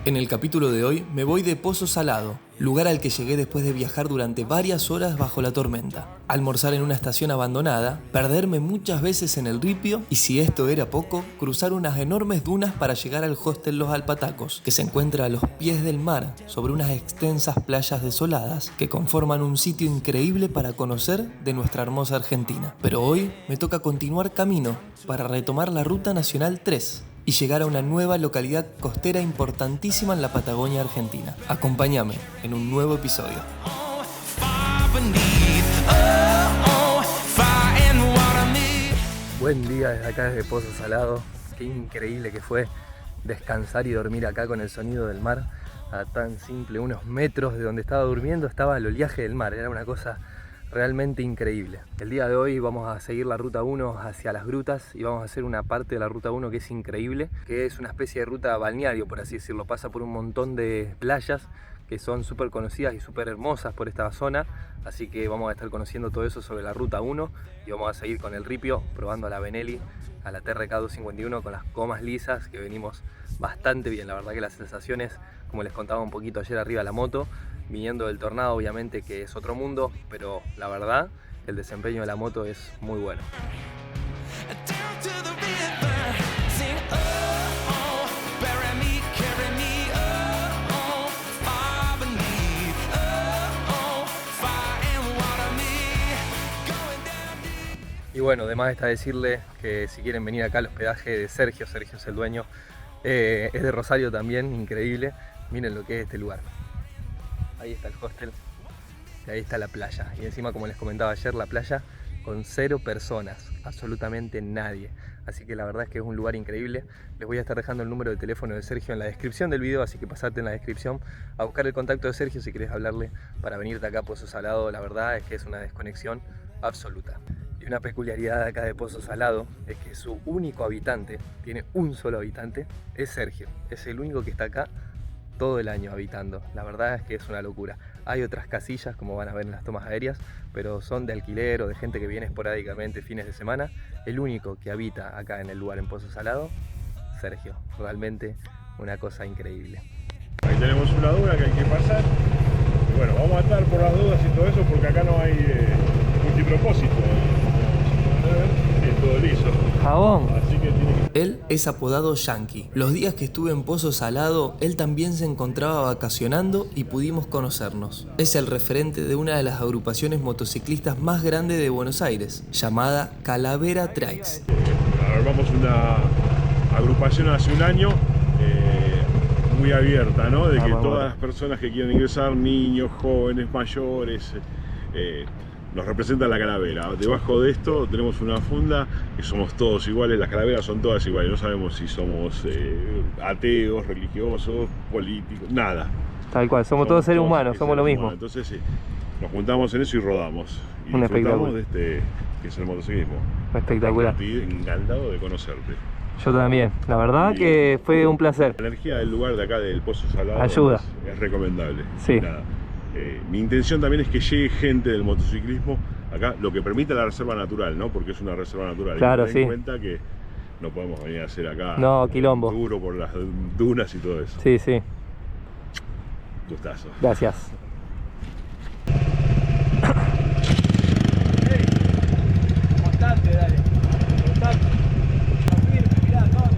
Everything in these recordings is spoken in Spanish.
En el capítulo de hoy me voy de Pozo Salado, lugar al que llegué después de viajar durante varias horas bajo la tormenta, almorzar en una estación abandonada, perderme muchas veces en el ripio y, si esto era poco, cruzar unas enormes dunas para llegar al hostel Los Alpatacos, que se encuentra a los pies del mar sobre unas extensas playas desoladas que conforman un sitio increíble para conocer de nuestra hermosa Argentina. Pero hoy me toca continuar camino para retomar la Ruta Nacional 3 y llegar a una nueva localidad costera importantísima en la Patagonia Argentina. Acompáñame en un nuevo episodio. Buen día desde acá, desde Pozo Salado. Qué increíble que fue descansar y dormir acá con el sonido del mar. A tan simple, unos metros de donde estaba durmiendo estaba el oleaje del mar. Era una cosa realmente increíble. El día de hoy vamos a seguir la Ruta 1 hacia las grutas y vamos a hacer una parte de la Ruta 1 que es increíble, que es una especie de ruta balneario, por así decirlo. Pasa por un montón de playas que son súper conocidas y súper hermosas por esta zona, así que vamos a estar conociendo todo eso sobre la Ruta 1 y vamos a seguir con el ripio, probando a la Benelli, a la TRK 251 con las gomas lisas, que venimos bastante bien. La verdad que las sensaciones, como les contaba un poquito ayer arriba de la moto, viniendo del Tornado, obviamente que es otro mundo, pero la verdad el desempeño de la moto es muy bueno. Y bueno, además está decirle que si quieren venir acá al hospedaje de Sergio es el dueño, es de Rosario también, increíble. Miren lo que es este lugar. Ahí está el hostel y ahí está la playa. Y encima, como les comentaba ayer, la playa con 0 personas, absolutamente nadie. Así que la verdad es que es un lugar increíble. Les voy a estar dejando el número de teléfono de Sergio en la descripción del video, así que pasate en la descripción a buscar el contacto de Sergio si querés hablarle para venirte acá a Pozo Salado. La verdad es que es una desconexión absoluta. Y una peculiaridad de acá de Pozo Salado es que su único habitante, tiene un solo habitante, es Sergio. Es el único que está acá todo el año habitando. La verdad es que es una locura. Hay otras casillas, como van a ver en las tomas aéreas, pero son de alquiler o de gente que viene esporádicamente fines de semana. El único que habita acá en el lugar, en Pozo Salado, Sergio. Realmente una cosa increíble. Ahí tenemos una duna que hay que pasar. Y bueno, vamos a estar por las dudas y todo eso, porque acá no hay multipropósito. Es todo liso. Jabón. Así que tiene que... Él es apodado Yankee. Los días que estuve en Pozo Salado, él también se encontraba vacacionando y pudimos conocernos. Es el referente de una de las agrupaciones motociclistas más grandes de Buenos Aires, llamada Calavera Trikes. Armamos una agrupación hace un año muy abierta, ¿no? De que todas las personas que quieran ingresar, niños, jóvenes, mayores, nos representa la calavera. Debajo de esto tenemos una funda que somos todos iguales, las calaveras son todas iguales, no sabemos si somos ateos, religiosos, políticos, nada. Tal cual, somos todos seres humanos, somos lo mismo. Entonces nos juntamos en eso y rodamos. Y Un disfrutamos de este, que es el motociclismo. Espectacular. Estoy encantado de conocerte. Yo también, la verdad que fue un placer. La energía del lugar de acá del Pozo Salado ayuda. Es recomendable. Sí. Nada. Mi intención también es que llegue gente del motociclismo acá, lo que permite la reserva natural, ¿no? Porque es una reserva natural. Claro, y ten en cuenta que no podemos venir a hacer acá quilombo duro por las dunas y todo eso. Sí, sí. Gustazo. Gracias. Constante, dale. Constante. Mirá, no,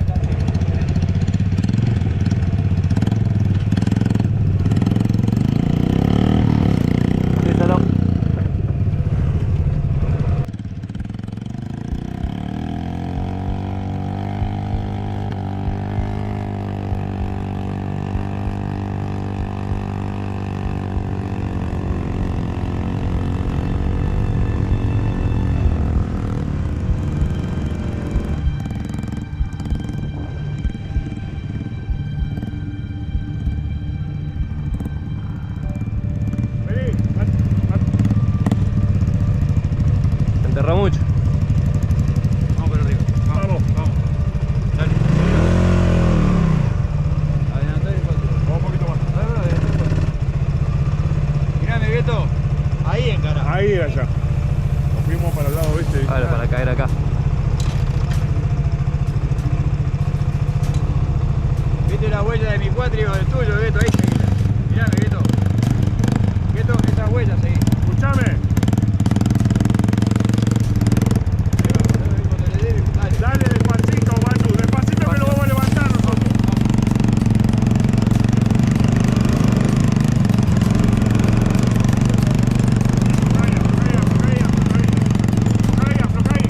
Mucho. vamos por arriba. Vamos. Dale. Adelantar el cuatro. Vamos un poquito más. Mirame, Beto. Ahí encara. Ahí era allá. Nos fuimos para el lado oeste. Ahora para caer acá. Beto, ¿Viste la huella de mi cuatro del tuyo, Beto? Ahí seguila. Mirame, Beto. Beto, esas huellas seguí. Escuchame. Dale despacito, Manu, despacito que lo vamos a levantar nosotros. Afloja ahí.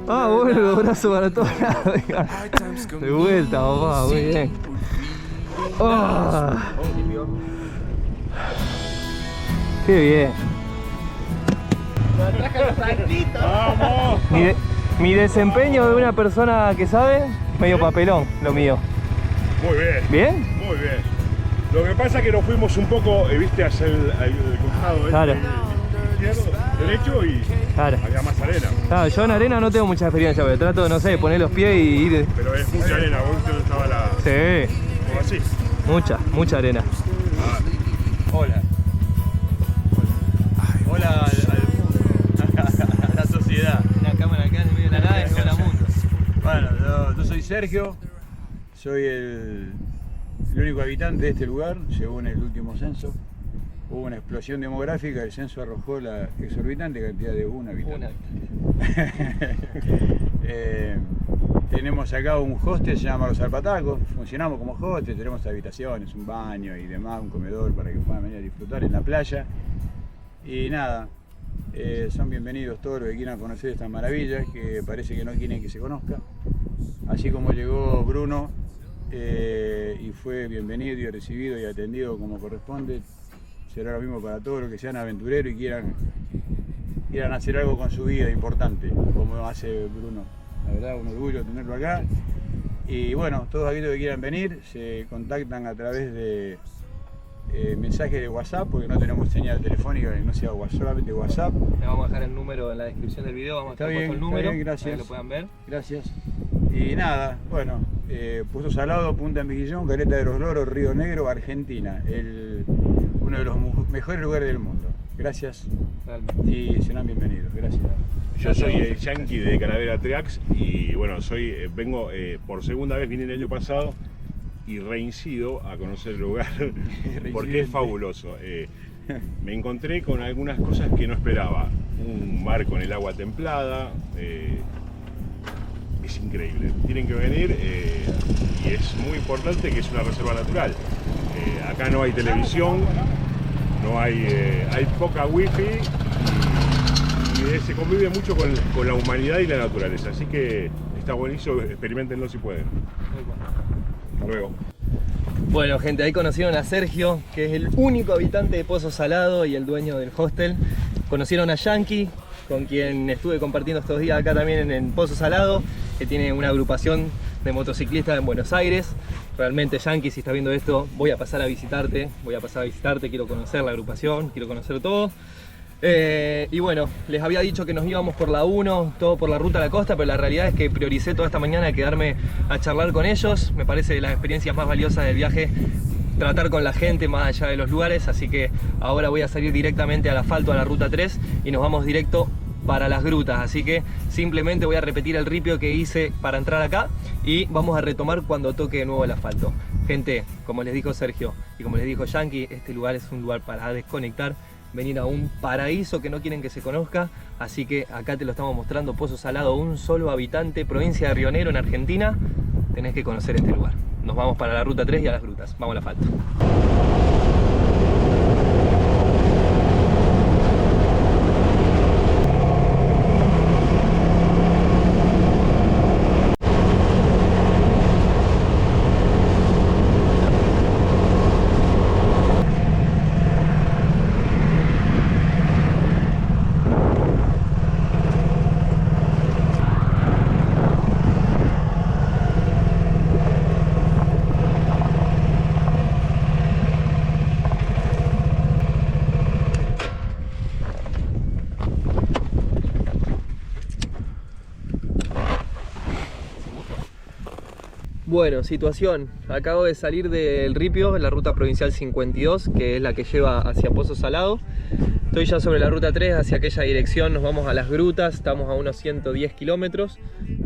Ah, bueno, brazo para todos lados. De vuelta, papá, muy bien. Oh. Qué bien. ¡Vamos! Mi desempeño de una persona que sabe, medio papelón, lo mío. Muy bien. ¿Bien? Muy bien. Lo que pasa es que nos fuimos un poco, viste, hacia el costado Claro. izquierdo, derecho y Claro. había más arena. Claro, yo en arena no tengo mucha experiencia, pero trato, no sé, de poner los pies y ir. Pero es mucha arena, vos viste dónde estaba la... Sí, como así. mucha arena. Ah, Hola. Hola a la sociedad. Una cámara acá en medio de la nada y hola mundo. Bueno, yo soy Sergio, soy el único habitante de este lugar, según el último censo. Hubo una explosión demográfica, el censo arrojó la exorbitante cantidad de un habitante. Tenemos acá un hostel, se llama Los Alpatacos, funcionamos como hostel, tenemos habitaciones, un baño y demás, un comedor para que puedan venir a disfrutar en la playa. Y nada, son bienvenidos todos los que quieran conocer estas maravillas, que parece que no quieren que se conozca. Así como llegó Bruno y fue bienvenido y recibido y atendido como corresponde, será lo mismo para todos los que sean aventureros y quieran hacer algo con su vida importante, como hace Bruno. La verdad, un orgullo tenerlo acá. Y bueno, todos aquellos que quieran venir se contactan a través de mensajes de WhatsApp, porque no tenemos señal telefónica, no sea solamente WhatsApp. Le vamos a dejar el número en la descripción del video, vamos a estar puesto el número, gracias. para que lo puedan ver. Gracias. Y nada, bueno, Pozo Salado, Punta Mejillón, Caleta de los Loros, Río Negro, Argentina, uno de los mejores lugares del mundo. Gracias. Realmente. Y serán bienvenidos. Gracias. yo soy el Yankee de Calavera Triax y bueno, vengo por segunda vez, vine el año pasado y reincido a conocer el lugar porque es fabuloso. Me encontré con algunas cosas que no esperaba. Un mar con el agua templada, es increíble. Tienen que venir y es muy importante que es una reserva natural. Acá no hay televisión, no hay poca wifi y se convive mucho con la humanidad y la naturaleza. Así que está buenísimo, experimentenlo si pueden. Hasta luego. Bueno, gente, ahí conocieron a Sergio, que es el único habitante de Pozo Salado y el dueño del hostel. Conocieron a Yankee, con quien estuve compartiendo estos días acá también en Pozo Salado, que tiene una agrupación de motociclistas en Buenos Aires. Realmente, Yankee, si estás viendo esto, voy a pasar a visitarte, quiero conocer la agrupación, quiero conocer todo. Y bueno, les había dicho que nos íbamos por la 1, todo por la ruta a la costa, pero la realidad es que prioricé toda esta mañana quedarme a charlar con ellos. Me parece de las experiencias más valiosas del viaje tratar con la gente más allá de los lugares, así que ahora voy a salir directamente al asfalto, a la ruta 3, y nos vamos directo para las grutas. Así que simplemente voy a repetir el ripio que hice para entrar acá y vamos a retomar cuando toque de nuevo el asfalto. Gente, como les dijo Sergio y como les dijo Yankee, este lugar es un lugar para desconectar, venir a un paraíso que no quieren que se conozca, así que acá te lo estamos mostrando, Pozo Salado, un solo habitante, provincia de Río Negro en Argentina. Tenés que conocer este lugar. Nos vamos para la ruta 3 y a las grutas. Vamos al asfalto. Bueno, situación. Acabo de salir del Ripio, la ruta provincial 52, que es la que lleva hacia Pozo Salado. Estoy ya sobre la ruta 3, hacia aquella dirección, nos vamos a las grutas, estamos a unos 110 kilómetros,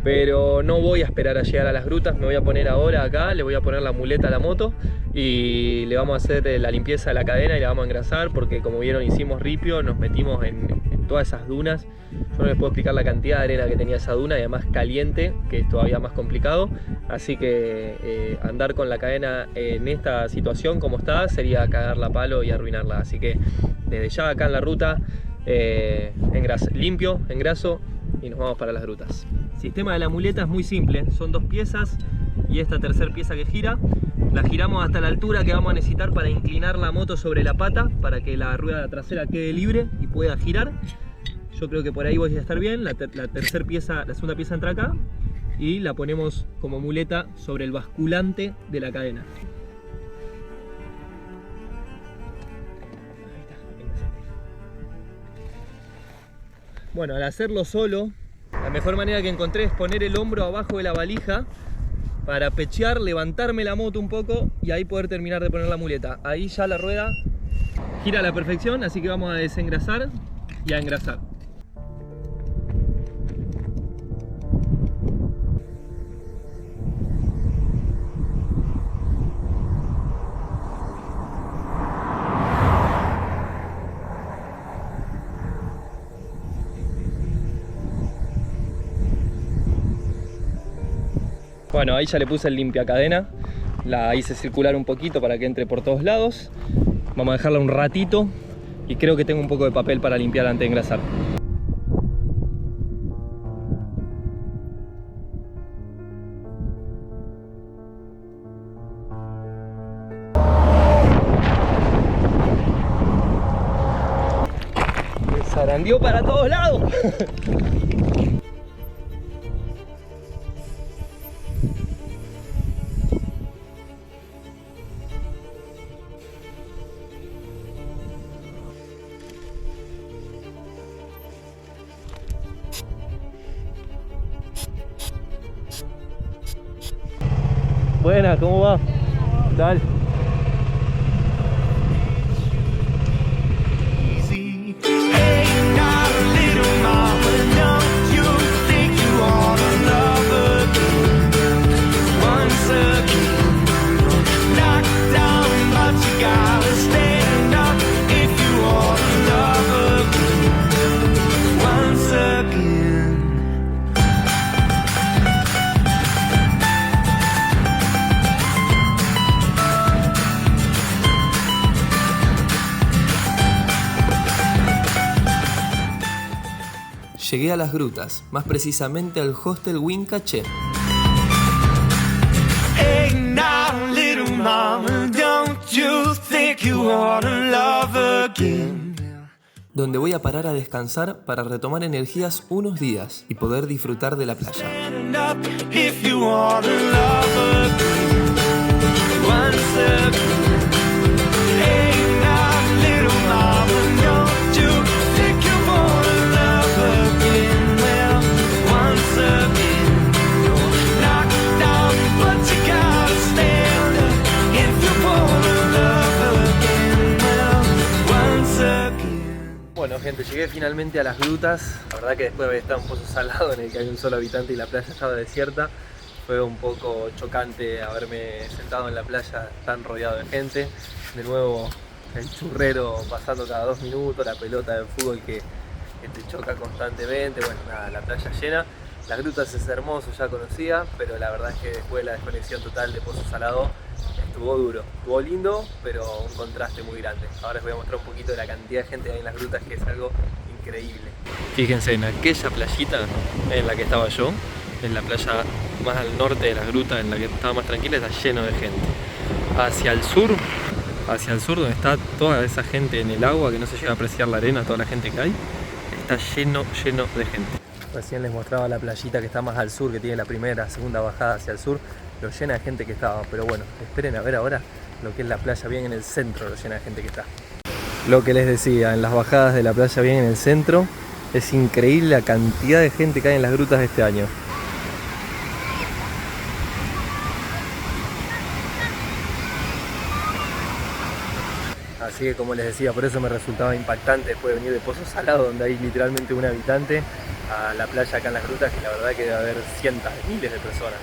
pero no voy a esperar a llegar a las grutas, me voy a poner ahora acá, le voy a poner la muleta a la moto y le vamos a hacer la limpieza de la cadena y la vamos a engrasar, porque como vieron hicimos Ripio, nos metimos en todas esas dunas. Yo no les puedo explicar la cantidad de arena que tenía esa duna y además caliente, que es todavía más complicado. Así que andar con la cadena en esta situación como está sería cagarla a palo y arruinarla. Así que desde ya acá en la ruta limpio, engraso y nos vamos para las grutas. El sistema de la muleta es muy simple, son 2 piezas y esta tercera pieza que gira. La giramos hasta la altura que vamos a necesitar para inclinar la moto sobre la pata, para que la rueda trasera quede libre y pueda girar. Yo creo que por ahí voy a estar bien. La tercera pieza, la segunda pieza entra acá y la ponemos como muleta sobre el basculante de la cadena. Bueno, al hacerlo solo, la mejor manera que encontré es poner el hombro abajo de la valija para pechear, levantarme la moto un poco y ahí poder terminar de poner la muleta. Ahí ya la rueda gira a la perfección, así que vamos a desengrasar y a engrasar. Bueno, ahí ya le puse el limpia cadena, la hice circular un poquito para que entre por todos lados. Vamos a dejarla un ratito y creo que tengo un poco de papel para limpiar antes de engrasar. Me zarandeó para todos lados. Buenas, ¿cómo va? Dale. Llegué a las grutas, más precisamente al hostel Win Caché. Donde voy a parar a descansar para retomar energías unos días y poder disfrutar de la playa. Bueno gente, llegué finalmente a las grutas. La verdad que después de haber estado en Pozo Salado en el que hay un solo habitante y la playa estaba desierta, fue un poco chocante haberme sentado en la playa tan rodeado de gente. De nuevo el churrero pasando cada 2 minutos, la pelota de fútbol que te choca constantemente. Bueno, nada, la playa llena. Las grutas es hermoso, ya conocía, pero la verdad es que después de la desconexión total de Pozo Salado estuvo duro, estuvo lindo, pero un contraste muy grande. Ahora les voy a mostrar un poquito de la cantidad de gente que hay en las grutas, que es algo increíble. Fíjense, en aquella playita en la que estaba yo, en la playa más al norte de las grutas, en la que estaba más tranquila, está lleno de gente. Hacia el sur donde está toda esa gente en el agua, que no se llega a apreciar la arena, toda la gente que hay, está lleno de gente. Recién les mostraba la playita que está más al sur, que tiene la primera, segunda bajada hacia el sur, lo llena de gente que estaba, pero bueno, esperen a ver ahora lo que es la playa bien en el centro, lo llena de gente que está. Lo que les decía, en las bajadas de la playa bien en el centro, es increíble la cantidad de gente que hay en las grutas de este año. Así que como les decía, por eso me resultaba impactante después de venir de Pozo Salado, donde hay literalmente un habitante, a la playa acá en Las Grutas, que la verdad que debe haber cientos, miles de personas.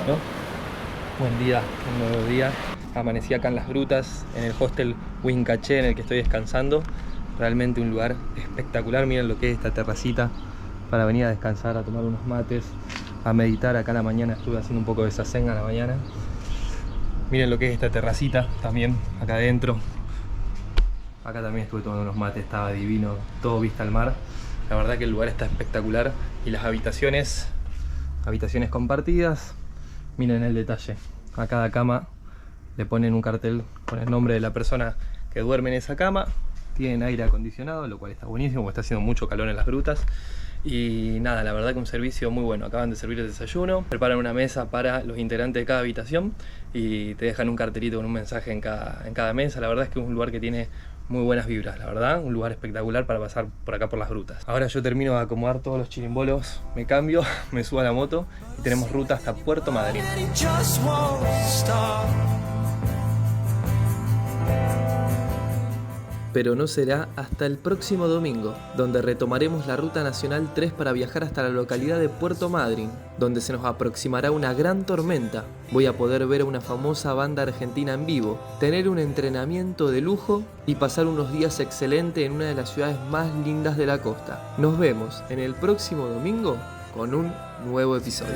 ¿No? Buen día, un nuevo día. Amanecí acá en Las Grutas, en el hostel Wincaché en el que estoy descansando. Realmente un lugar espectacular. Miren lo que es esta terracita para venir a descansar, a tomar unos mates, a meditar. Acá a la mañana estuve haciendo un poco de sazen a la mañana. Miren lo que es esta terracita también acá adentro. Acá también estuve tomando unos mates, estaba divino, todo vista al mar. La verdad que el lugar está espectacular y las habitaciones compartidas. Miren el detalle, a cada cama le ponen un cartel con el nombre de la persona que duerme en esa cama. Tienen aire acondicionado, lo cual está buenísimo porque está haciendo mucho calor en Las Grutas. Y nada, la verdad que un servicio muy bueno. Acaban de servir el desayuno, preparan una mesa para los integrantes de cada habitación y te dejan un cartelito con un mensaje en cada mesa. La verdad es que es un lugar que tiene muy buenas vibras, la verdad, un lugar espectacular para pasar por acá por Las Grutas. Ahora yo termino de acomodar todos los chirimbolos, me cambio, me subo a la moto y tenemos ruta hasta Puerto Madryn. Pero no será hasta el próximo domingo, donde retomaremos la Ruta Nacional 3 para viajar hasta la localidad de Puerto Madryn, donde se nos aproximará una gran tormenta. Voy a poder ver a una famosa banda argentina en vivo, tener un entrenamiento de lujo y pasar unos días excelentes en una de las ciudades más lindas de la costa. Nos vemos en el próximo domingo con un nuevo episodio.